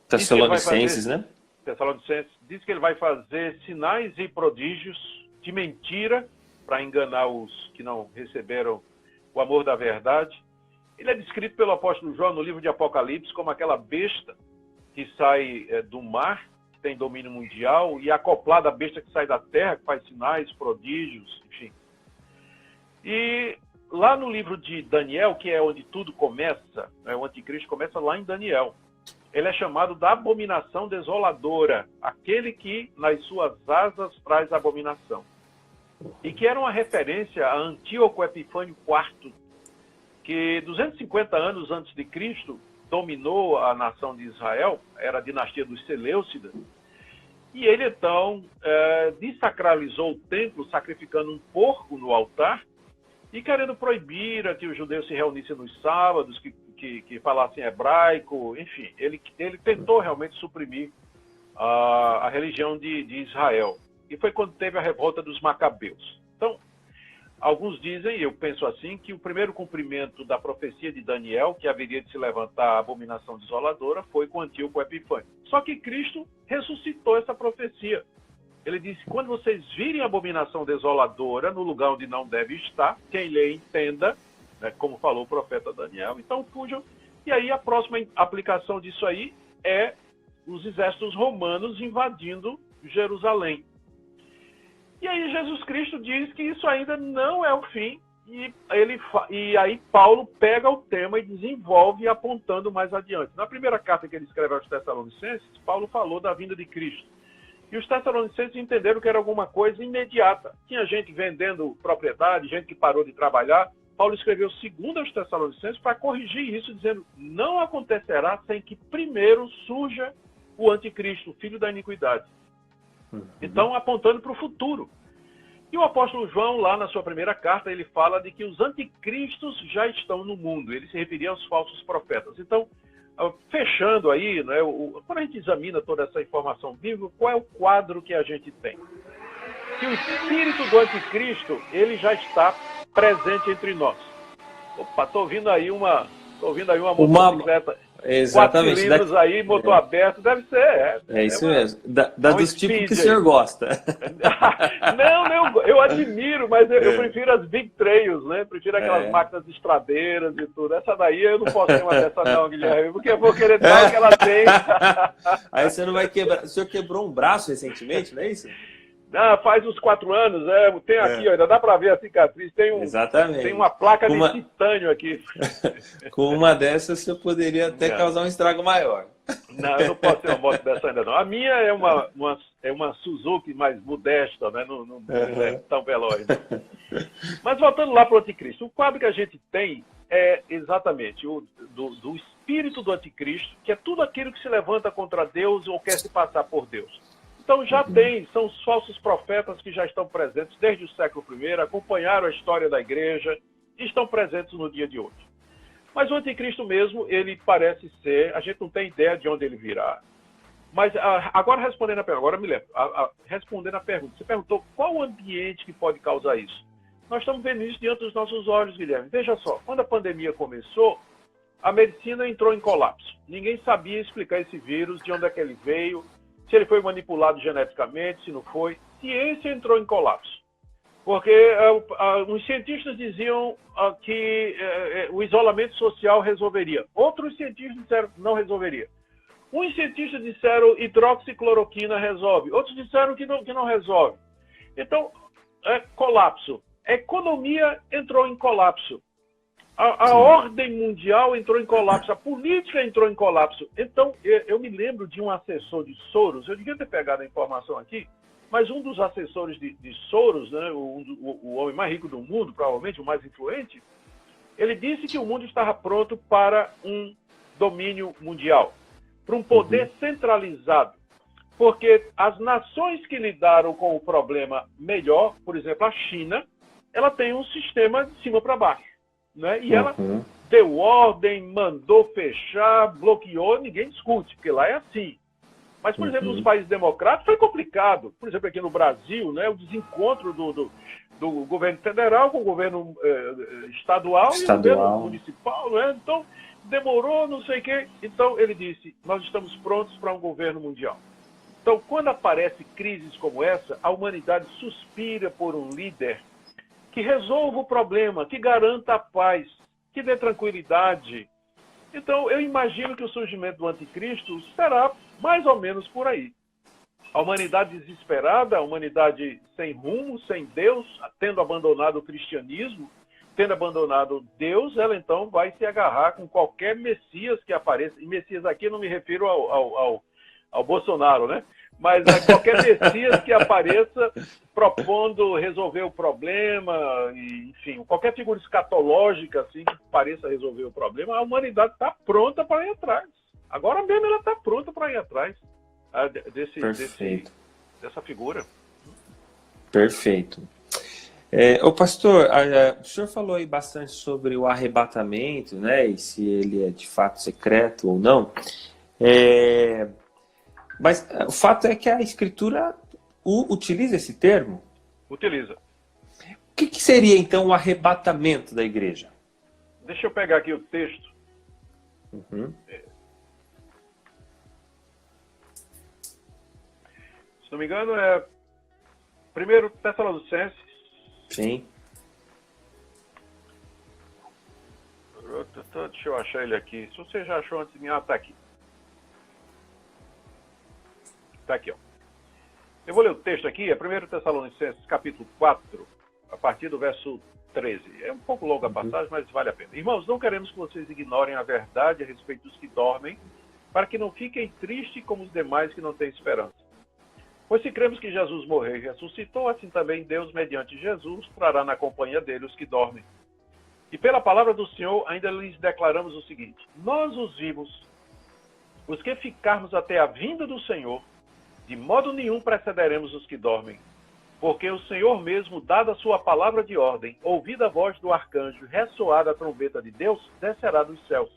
Tessalonicenses, né? Tessalonicenses diz que ele vai fazer sinais e prodígios de mentira para enganar os que não receberam o amor da verdade. Ele é descrito pelo apóstolo João no livro de Apocalipse como aquela besta que sai do mar, que tem domínio mundial, e acoplada à besta que sai da terra, que faz sinais, prodígios, enfim. E lá no livro de Daniel, que é onde tudo começa, né, o anticristo começa lá em Daniel. Ele é chamado da abominação desoladora, aquele que nas suas asas traz abominação. E que era uma referência a Antíoco Epifânio IV, que 250 anos antes de Cristo dominou a nação de Israel, era a dinastia dos Seleucidas, e ele então desacralizou o templo, sacrificando um porco no altar, e querendo proibir que os judeus se reunissem nos sábados, que falassem hebraico, enfim, ele tentou realmente suprimir a religião de Israel. E foi quando teve a revolta dos Macabeus. Então, alguns dizem, e eu penso assim, que o primeiro cumprimento da profecia de Daniel, que haveria de se levantar a abominação desoladora, foi com Antíoco Epifânio. Só que Cristo ressuscitou essa profecia. Ele disse, quando vocês virem a abominação desoladora no lugar onde não deve estar, quem lê entenda, né, como falou o profeta Daniel, então fujam. E aí a próxima aplicação disso aí é os exércitos romanos invadindo Jerusalém. E aí Jesus Cristo diz que isso ainda não é o fim, e aí Paulo pega o tema e desenvolve apontando mais adiante. Na primeira carta que ele escreve aos Tessalonicenses, Paulo falou da vinda de Cristo. E os Tessalonicenses entenderam que era alguma coisa imediata. Tinha gente vendendo propriedade, gente que parou de trabalhar. Paulo escreveu segundo aos Tessalonicenses para corrigir isso, dizendo, não acontecerá sem que primeiro surja o anticristo, o filho da iniquidade. Então, apontando para o futuro. E o apóstolo João, lá na sua primeira carta, ele fala de que os anticristos já estão no mundo. Ele se referia aos falsos profetas. Então, fechando aí, né, quando a gente examina toda essa informação bíblica, qual é o quadro que a gente tem? Que o espírito do anticristo, ele já está presente entre nós. Opa, estou ouvindo aí uma motocicleta. Exatamente. 4 cilindros aí, motor aberto, deve ser. É isso mesmo. Dos tipos que o senhor gosta. Não, eu admiro, mas eu prefiro as Big Trails, né? Prefiro aquelas máquinas estradeiras e tudo. Essa daí eu não posso ter uma dessa não, Guilherme, porque eu vou querer dar o que ela tem. Aí você não vai quebrar. O senhor quebrou um braço recentemente, não é isso? Faz uns 4 anos, tem aqui, ó, ainda dá para ver a cicatriz, Exatamente. Tem uma placa de titânio aqui. Com uma dessas você poderia até causar um estrago maior. Não, eu não posso ter uma moto dessa ainda não. A minha é uma Suzuki mais modesta, né? Não é tão veloz. Né? Mas voltando lá para o anticristo, o quadro que a gente tem é exatamente o do espírito do anticristo, que é tudo aquilo que se levanta contra Deus ou quer se passar por Deus. Então são os falsos profetas que já estão presentes desde o século I, acompanharam a história da igreja e estão presentes no dia de hoje. Mas o anticristo mesmo, ele parece ser, a gente não tem ideia de onde ele virá. Mas agora respondendo a pergunta, agora me lembro, respondendo a pergunta, você perguntou qual o ambiente que pode causar isso? Nós estamos vendo isso diante dos nossos olhos, Guilherme. Veja só, quando a pandemia começou, a medicina entrou em colapso. Ninguém sabia explicar esse vírus, de onde é que ele veio, se ele foi manipulado geneticamente, se não foi. Ciência entrou em colapso. Porque os cientistas diziam que o isolamento social resolveria. Outros cientistas disseram que não resolveria. Uns cientistas disseram que hidroxicloroquina resolve. Outros disseram que não resolve. Então, colapso. A economia entrou em colapso. A ordem mundial entrou em colapso, a política entrou em colapso. Então, eu me lembro de um assessor de Soros, eu devia ter pegado a informação aqui, mas um dos assessores de Soros, né, o homem mais rico do mundo, provavelmente o mais influente, ele disse que o mundo estava pronto para um domínio mundial, para um poder centralizado. Porque as nações que lidaram com o problema melhor, por exemplo, a China, ela tem um sistema de cima para baixo, né? E ela deu ordem, mandou fechar, bloqueou, ninguém discute, porque lá é assim. Mas, por exemplo, nos países democráticos foi complicado. Por exemplo, aqui no Brasil, né, o desencontro do governo federal com o governo estadual e o governo municipal. Né? Então, demorou, não sei o quê. Então, ele disse, nós estamos prontos para um governo mundial. Então, quando aparecem crises como essa, a humanidade suspira por um líder que resolva o problema, que garanta a paz, que dê tranquilidade. Então, eu imagino que o surgimento do anticristo será mais ou menos por aí. A humanidade desesperada, a humanidade sem rumo, sem Deus, tendo abandonado o cristianismo, tendo abandonado Deus, ela então vai se agarrar com qualquer Messias que apareça. E Messias aqui eu não me refiro ao Bolsonaro, né? Mas a qualquer Messias que apareça propondo resolver o problema, e, enfim, qualquer figura escatológica assim, que pareça resolver o problema, a humanidade está pronta para ir atrás. Agora mesmo ela está pronta para ir atrás dessa figura. Perfeito. O pastor, o senhor falou aí bastante sobre o arrebatamento, né? E se ele é de fato secreto ou não. Mas o fato é que a Escritura utiliza esse termo. Utiliza. O que seria então o arrebatamento da igreja? Deixa eu pegar aqui o texto. Se não me engano, é 1 Tessalonicenses. Sim. Deixa eu achar ele aqui. Se você já achou antes de mim, está aqui. Está aqui, ó. Eu vou ler o texto aqui, é 1 Tessalonicenses, capítulo 4, a partir do verso 13. É um pouco longa a passagem, mas vale a pena. Irmãos, não queremos que vocês ignorem a verdade a respeito dos que dormem, para que não fiquem tristes como os demais que não têm esperança. Pois se cremos que Jesus morreu e ressuscitou, assim também Deus, mediante Jesus, trará na companhia dele os que dormem. E pela palavra do Senhor, ainda lhes declaramos o seguinte: nós, os vivos, os que ficarmos até a vinda do Senhor, de modo nenhum precederemos os que dormem. Porque o Senhor mesmo, dada a sua palavra de ordem, ouvida a voz do arcanjo, ressoada a trombeta de Deus, descerá dos céus.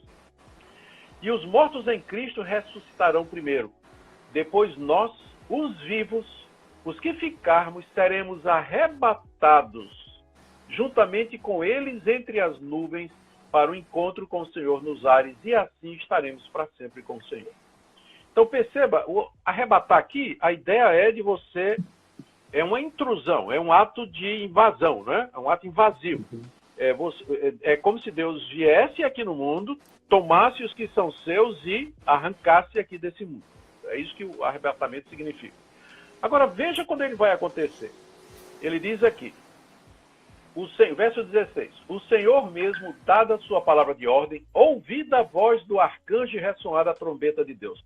E os mortos em Cristo ressuscitarão primeiro. Depois nós, os vivos, os que ficarmos, seremos arrebatados, juntamente com eles entre as nuvens, para o encontro com o Senhor nos ares, e assim estaremos para sempre com o Senhor. Então perceba, o arrebatar aqui, a ideia é de você, é uma intrusão, é um ato de invasão, né? É um ato invasivo. É como se Deus viesse aqui no mundo, tomasse os que são seus e arrancasse aqui desse mundo. É isso que o arrebatamento significa. Agora veja quando ele vai acontecer. Ele diz aqui, verso 16, o Senhor mesmo, dada a sua palavra de ordem, ouvida a voz do arcanjo e ressoada a trombeta de Deus.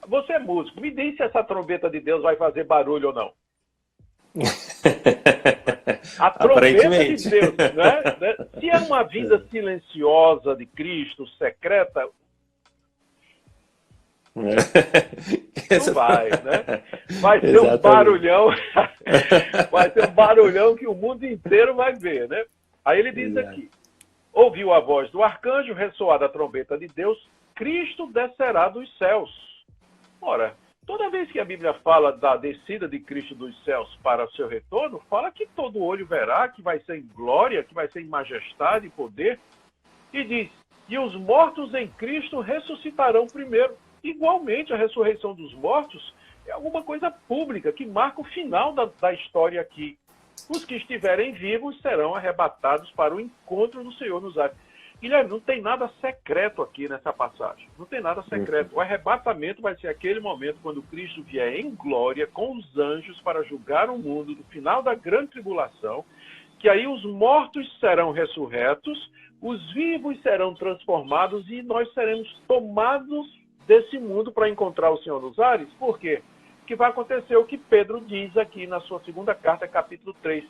Você é músico, me diz se essa trombeta de Deus vai fazer barulho ou não. A trombeta de Deus, né? Se é uma vinda silenciosa de Cristo, secreta, não vai, né? Vai ser um barulhão, vai ser um barulhão que o mundo inteiro vai ver, né? Aí ele diz aqui, ouviu a voz do arcanjo, ressoada a trombeta de Deus, Cristo descerá dos céus. Ora, toda vez que a Bíblia fala da descida de Cristo dos céus para o seu retorno, fala que todo olho verá, que vai ser em glória, que vai ser em majestade e poder. E diz, e os mortos em Cristo ressuscitarão primeiro. Igualmente, a ressurreição dos mortos é alguma coisa pública, que marca o final da história aqui. Os que estiverem vivos serão arrebatados para o encontro do Senhor nos ares. Guilherme, não tem nada secreto aqui nessa passagem. Não tem nada secreto. O arrebatamento vai ser aquele momento quando Cristo vier em glória com os anjos para julgar o mundo no final da grande tribulação, que aí os mortos serão ressurretos, os vivos serão transformados e nós seremos tomados desse mundo para encontrar o Senhor nos ares. Por quê? Porque vai acontecer o que Pedro diz aqui na sua segunda carta, capítulo 3.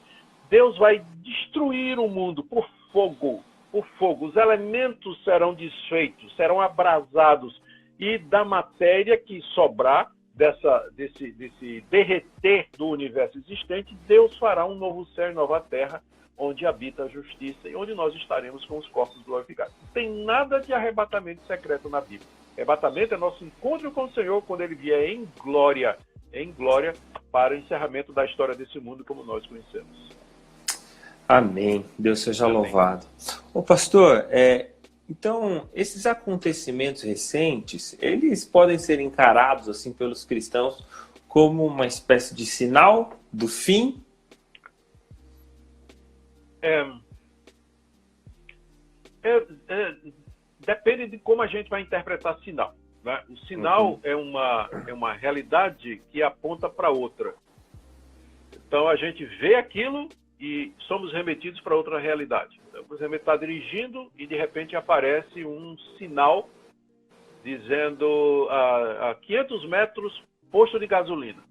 Deus vai destruir o mundo por fogo. Por fogo. Os elementos serão desfeitos, serão abrasados. E da matéria que sobrar, desse derreter do universo existente, Deus fará um novo céu e nova terra, onde habita a justiça e onde nós estaremos com os corpos glorificados. Não tem nada de arrebatamento secreto na Bíblia. Arrebatamento é nosso encontro com o Senhor quando Ele vier em glória para o encerramento da história desse mundo como nós conhecemos. Amém. Deus seja louvado. Ô pastor, então, esses acontecimentos recentes, eles podem ser encarados assim pelos cristãos como uma espécie de sinal do fim? Depende de como a gente vai interpretar sinal, né? O sinal é uma realidade que aponta para outra. Então a gente vê aquilo e somos remetidos para outra realidade. Então, por exemplo, está dirigindo e de repente aparece um sinal dizendo a 500 metros posto de gasolina.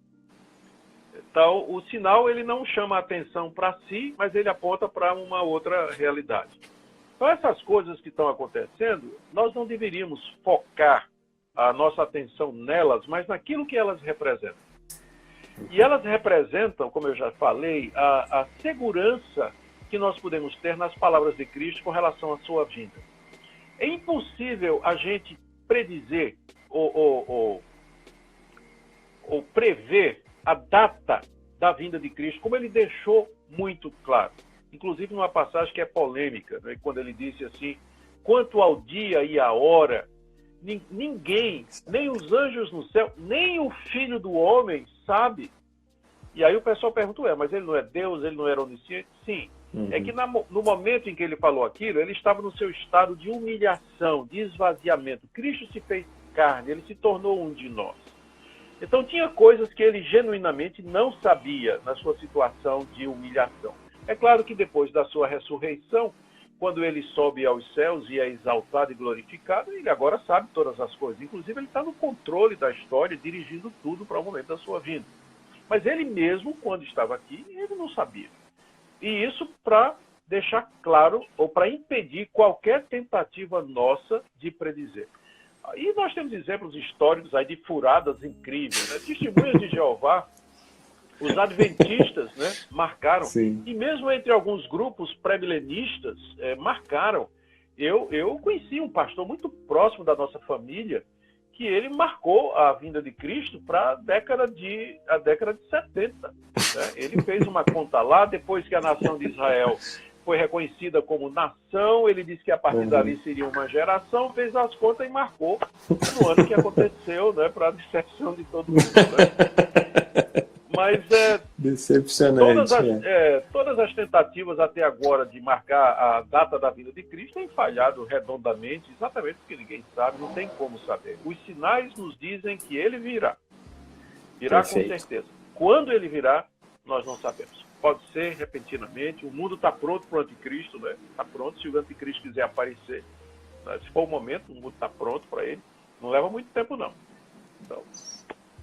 Então, o sinal ele não chama a atenção para si, mas ele aponta para uma outra realidade. Então, essas coisas que estão acontecendo, nós não deveríamos focar a nossa atenção nelas, mas naquilo que elas representam. E elas representam, como eu já falei, a segurança que nós podemos ter nas palavras de Cristo com relação à sua vinda. É impossível a gente predizer ou prever a data da vinda de Cristo, como ele deixou muito claro. Inclusive numa passagem que é polêmica, né? Quando ele disse assim, quanto ao dia e à hora, ninguém, nem os anjos no céu, nem o Filho do Homem sabe. E aí o pessoal pergunta, mas ele não é Deus, ele não era onisciente? Sim. É que no momento em que ele falou aquilo, ele estava no seu estado de humilhação, de esvaziamento. Cristo se fez carne, ele se tornou um de nós. Então tinha coisas que ele genuinamente não sabia na sua situação de humilhação. É claro que depois da sua ressurreição, quando ele sobe aos céus e é exaltado e glorificado, ele agora sabe todas as coisas. Inclusive ele está no controle da história, dirigindo tudo para o momento da sua vinda. Mas ele mesmo, quando estava aqui, ele não sabia. E isso para deixar claro, ou para impedir qualquer tentativa nossa de predizer. E nós temos exemplos históricos aí de furadas incríveis, né? Testemunhas de Jeová, os adventistas, né, marcaram. Sim. E mesmo entre alguns grupos pré-milenistas, marcaram. Eu conheci um pastor muito próximo da nossa família, que ele marcou a vinda de Cristo para a década de 70. Né? Ele fez uma conta lá, depois que a nação de Israel foi reconhecida como nação, ele disse que a partir dali seria uma geração, fez as contas e marcou no ano que aconteceu, né, para a decepção de todo mundo. Né? Mas decepcionante, todas as tentativas até agora de marcar a data da vinda de Cristo têm falhado redondamente, exatamente porque ninguém sabe, não tem como saber. Os sinais nos dizem que ele virá. Virá com certeza. Quando ele virá, nós não sabemos. Pode ser repentinamente, o mundo está pronto para o anticristo, né? Está pronto se o anticristo quiser aparecer. Né? Se for o momento, o mundo está pronto para ele. Não leva muito tempo, não. Então,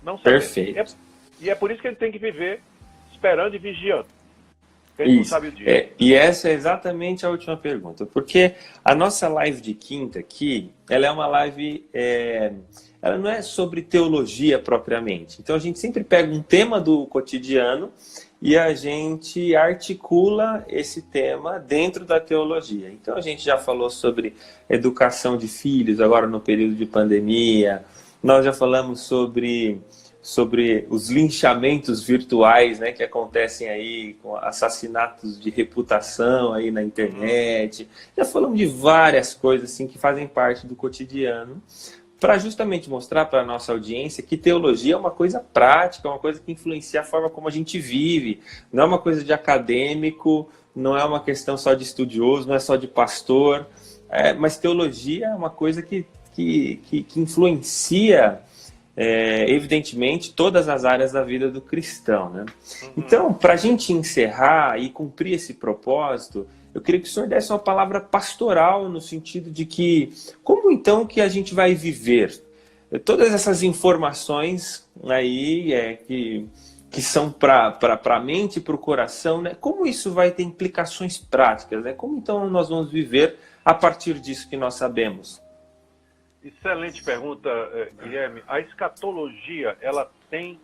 não sabemos. Perfeito. E é por isso que ele tem que viver esperando e vigiando. Ele não sabe o dia. E essa é exatamente a última pergunta. Porque a nossa live de quinta aqui, ela é uma live... ela não é sobre teologia propriamente. Então a gente sempre pega um tema do cotidiano e a gente articula esse tema dentro da teologia. Então a gente já falou sobre educação de filhos agora no período de pandemia. Nós já falamos sobre os linchamentos virtuais, né, que acontecem aí, com assassinatos de reputação aí na internet. Já falamos de várias coisas assim, que fazem parte do cotidiano, para justamente mostrar para a nossa audiência que teologia é uma coisa prática, é uma coisa que influencia a forma como a gente vive. Não é uma coisa de acadêmico, não é uma questão só de estudioso, não é só de pastor, mas teologia é uma coisa que influencia... evidentemente, todas as áreas da vida do cristão, né? Então, para a gente encerrar e cumprir esse propósito, eu queria que o senhor desse uma palavra pastoral no sentido de que, como então que a gente vai viver todas essas informações aí que são para a mente e para o coração, né? Como isso vai ter implicações práticas, né? Como então nós vamos viver a partir disso que nós sabemos? Excelente pergunta, Guilherme. A escatologia, ela tem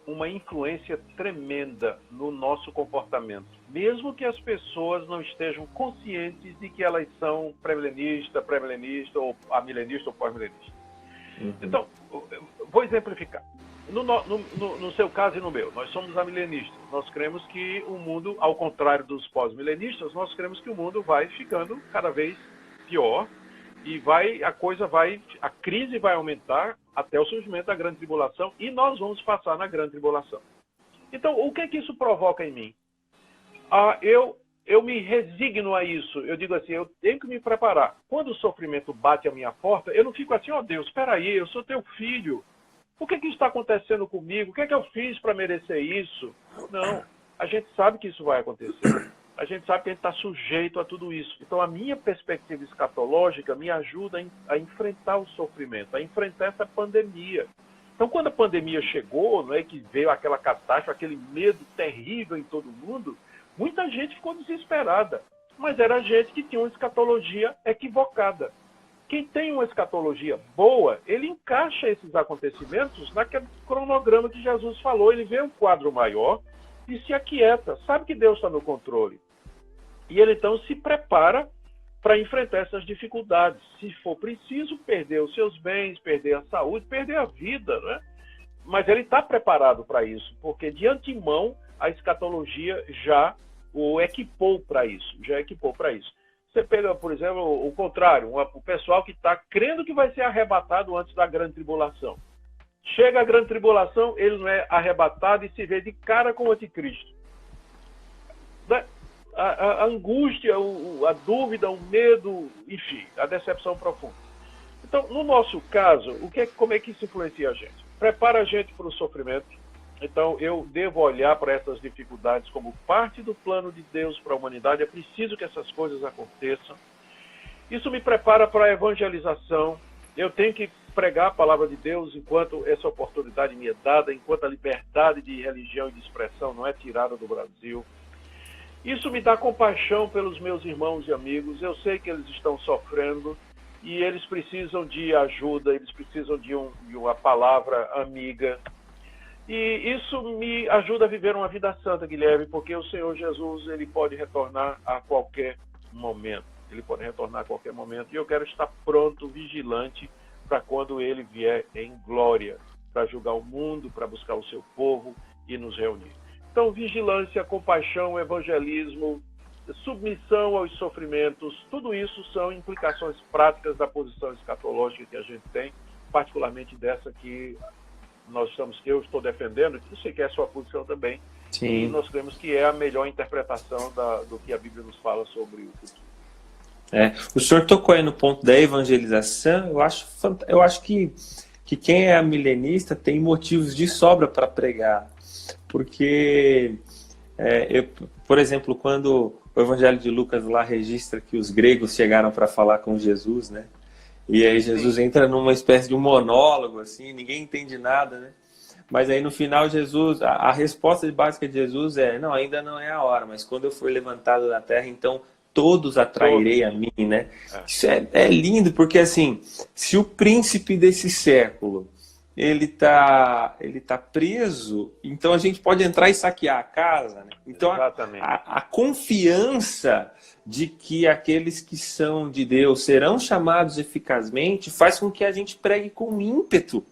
uma influência tremenda no nosso comportamento, mesmo que as pessoas não estejam conscientes de que elas são pré-milenista, ou amilenista ou pós-milenista. Uhum. Então, vou exemplificar. No seu caso e no meu, nós somos amilenistas. Nós cremos que o mundo, ao contrário dos pós-milenistas, nós cremos que o mundo vai ficando cada vez pior e a crise vai aumentar até o surgimento da grande tribulação e nós vamos passar na grande tribulação. Então, o que é que isso provoca em mim? Eu me resigno a isso. Eu digo assim, eu tenho que me preparar. Quando o sofrimento bate à minha porta, eu não fico assim, Deus, espera aí, eu sou teu filho. O que está acontecendo comigo? O que é que eu fiz para merecer isso? Não, a gente sabe que isso vai acontecer. A gente sabe que a gente está sujeito a tudo isso. Então, a minha perspectiva escatológica me ajuda a enfrentar o sofrimento, a enfrentar essa pandemia. Então, quando a pandemia chegou, não é, que veio aquela catástrofe, aquele medo terrível em todo mundo, muita gente ficou desesperada. Mas era gente que tinha uma escatologia equivocada. Quem tem uma escatologia boa, ele encaixa esses acontecimentos naquele cronograma que Jesus falou. Ele vê um quadro maior e se aquieta, sabe que Deus está no controle. E ele então se prepara para enfrentar essas dificuldades. Se for preciso, perder os seus bens, perder a saúde, perder a vida, né? Mas ele está preparado para isso, porque de antemão a escatologia já o equipou para isso, Você pega, por exemplo, o contrário, o pessoal que está crendo que vai ser arrebatado antes da grande tribulação. Chega a grande tribulação, ele não é arrebatado e se vê de cara com o anticristo. A angústia, a dúvida, o medo, enfim, a decepção profunda. Então, no nosso caso, como é que isso influencia a gente? Prepara a gente para o sofrimento. Então, eu devo olhar para essas dificuldades como parte do plano de Deus para a humanidade. É preciso que essas coisas aconteçam. Isso me prepara para a evangelização. Eu tenho que pregar a palavra de Deus enquanto essa oportunidade me é dada, enquanto a liberdade de religião e de expressão não é tirada do Brasil. Isso me dá compaixão pelos meus irmãos e amigos. Eu sei que eles estão sofrendo e eles precisam de ajuda, eles precisam de uma palavra amiga. E isso me ajuda a viver uma vida santa, Guilherme, porque o Senhor Jesus, ele pode retornar a qualquer momento. Ele pode retornar a qualquer momento. E eu quero estar pronto, vigilante, para quando ele vier em glória, para julgar o mundo, para buscar o seu povo e nos reunir. Então, vigilância, compaixão, evangelismo, submissão aos sofrimentos, tudo isso são implicações práticas da posição escatológica que a gente tem, particularmente dessa que eu estou defendendo, que eu sei que é a sua posição também. Sim. E nós cremos que é a melhor interpretação do que a Bíblia nos fala sobre o futuro. O senhor tocou aí no ponto da evangelização. Eu acho que quem é milenista tem motivos de sobra para pregar. Porque, por exemplo, quando o Evangelho de Lucas lá registra que os gregos chegaram para falar com Jesus, né? E aí Jesus entra numa espécie de um monólogo, assim, ninguém entende nada, né? Mas aí no final Jesus, a resposta básica de Jesus é: não, ainda não é a hora, mas quando eu for levantado da terra, então todos atrairei a mim, né? Isso é lindo, porque assim, se o príncipe desse século ele tá preso, então a gente pode entrar e saquear a casa, né? Então a confiança de que aqueles que são de Deus serão chamados eficazmente faz com que a gente pregue com ímpeto,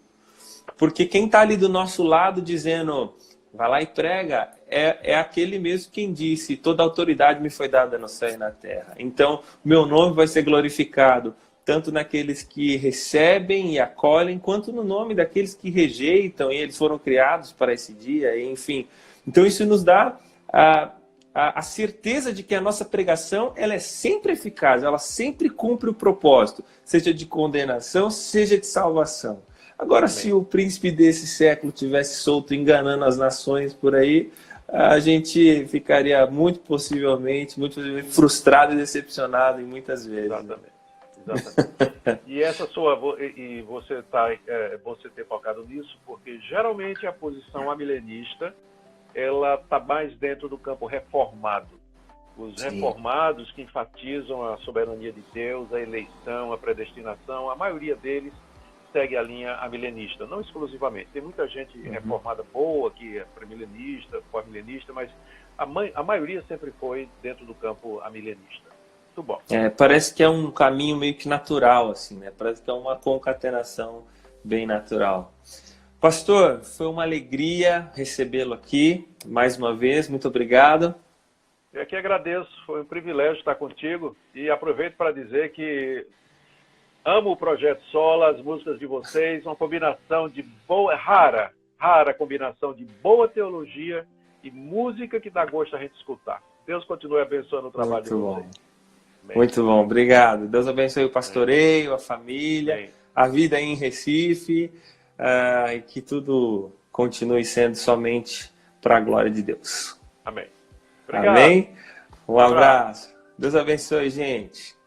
porque quem está ali do nosso lado dizendo vai lá e prega é aquele mesmo quem disse: toda autoridade me foi dada no céu e na terra, então meu nome vai ser glorificado tanto naqueles que recebem e acolhem, quanto no nome daqueles que rejeitam, e eles foram criados para esse dia, enfim. Então isso nos dá a certeza de que a nossa pregação ela é sempre eficaz, ela sempre cumpre o propósito, seja de condenação, seja de salvação. Agora, se o príncipe desse século tivesse solto enganando as nações por aí, a gente ficaria muito possivelmente frustrado e decepcionado em muitas vezes. Exatamente. E você ter focado nisso, porque geralmente a posição amilenista ela está mais dentro do campo reformado. Os Sim. reformados que enfatizam a soberania de Deus, a eleição, a predestinação, a maioria deles segue a linha amilenista, não exclusivamente. Tem muita gente reformada boa que é pré-milenista, pós-milenista, mas a maioria sempre foi dentro do campo amilenista. Muito bom. Parece que é um caminho meio que natural, assim, né? Parece que é uma concatenação bem natural. Pastor, foi uma alegria recebê-lo aqui mais uma vez. Muito obrigado. Eu aqui agradeço, foi um privilégio estar contigo e aproveito para dizer que amo o Projeto Sola, as músicas de vocês, uma combinação de boa, rara combinação de boa teologia e música que dá gosto a gente escutar. Deus continue abençoando o trabalho de vocês. Bem. Muito bom, obrigado. Deus abençoe o pastoreio, a família, Bem. a vida aí em Recife, e que tudo continue sendo somente para a glória de Deus. Amém. Obrigado. Amém? Um abraço. Deus abençoe, gente.